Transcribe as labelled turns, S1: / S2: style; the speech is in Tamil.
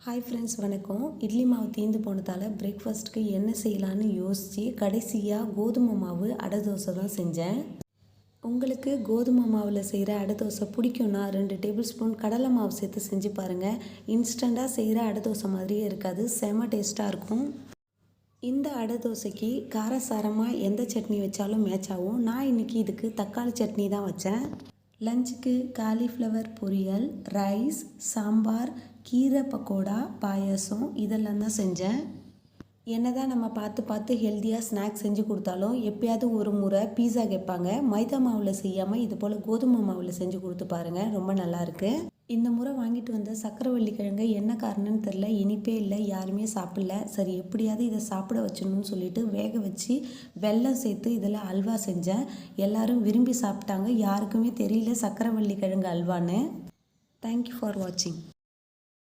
S1: ஹாய் ஃப்ரெண்ட்ஸ், வணக்கம். இட்லி மாவு தீர்ந்து போனதால் பிரேக்ஃபாஸ்ட்டுக்கு என்ன செய்யலான்னு யோசித்து கடைசியாக கோதுமை மாவு அடை தோசை தான் செஞ்சேன். உங்களுக்கு கோதுமை மாவில் செய்கிற அடை தோசை பிடிக்கும்னா 2 டேபிள் ஸ்பூன் கடலை மாவு சேர்த்து செஞ்சு பாருங்கள். இன்ஸ்டண்ட்டாக செய்கிற அடை தோசை மாதிரியே இருக்காது, செம டேஸ்ட்டாக இருக்கும். இந்த அடை தோசைக்கு காரசாரமாக எந்த சட்னி வச்சாலும் மேட்ச் ஆகும். நான் இன்றைக்கி இதுக்கு தக்காளி சட்னி தான் வச்சேன். லஞ்சுக்கு காலிஃப்ளவர் பொரியல், ரைஸ், சாம்பார், கீரை பக்கோடா, பாயாசம் இதெல்லாம் தான் செஞ்சேன். என்ன தான் நம்ம பார்த்து ஹெல்த்தியாக ஸ்நாக்ஸ் செஞ்சு கொடுத்தாலும் எப்பயாவது ஒரு முறை பீஸா கேட்பாங்க. மைதா மாவில் செய்யாமல் இது போல் கோதுமை மாவில் செஞ்சு கொடுத்து பாருங்கள், ரொம்ப நல்லாயிருக்கு. இந்த முறை வாங்கிட்டு வந்த சக்கரவள்ளி கிழங்கு என்ன காரணம்னு தெரில, இனிப்பே இல்லை, யாருமே சாப்பிடல. சரி, எப்படியாவது இதை சாப்பிட வச்சிடணும்னு சொல்லிட்டு வேக வச்சு வெல்லம் சேர்த்து இதில் அல்வா செஞ்சேன். எல்லோரும் விரும்பி சாப்பிட்டாங்க. யாருக்குமே தெரியல சக்கரவள்ளி கிழங்கு அல்வான்னு. தேங்க்யூ ஃபார் வாட்சிங்.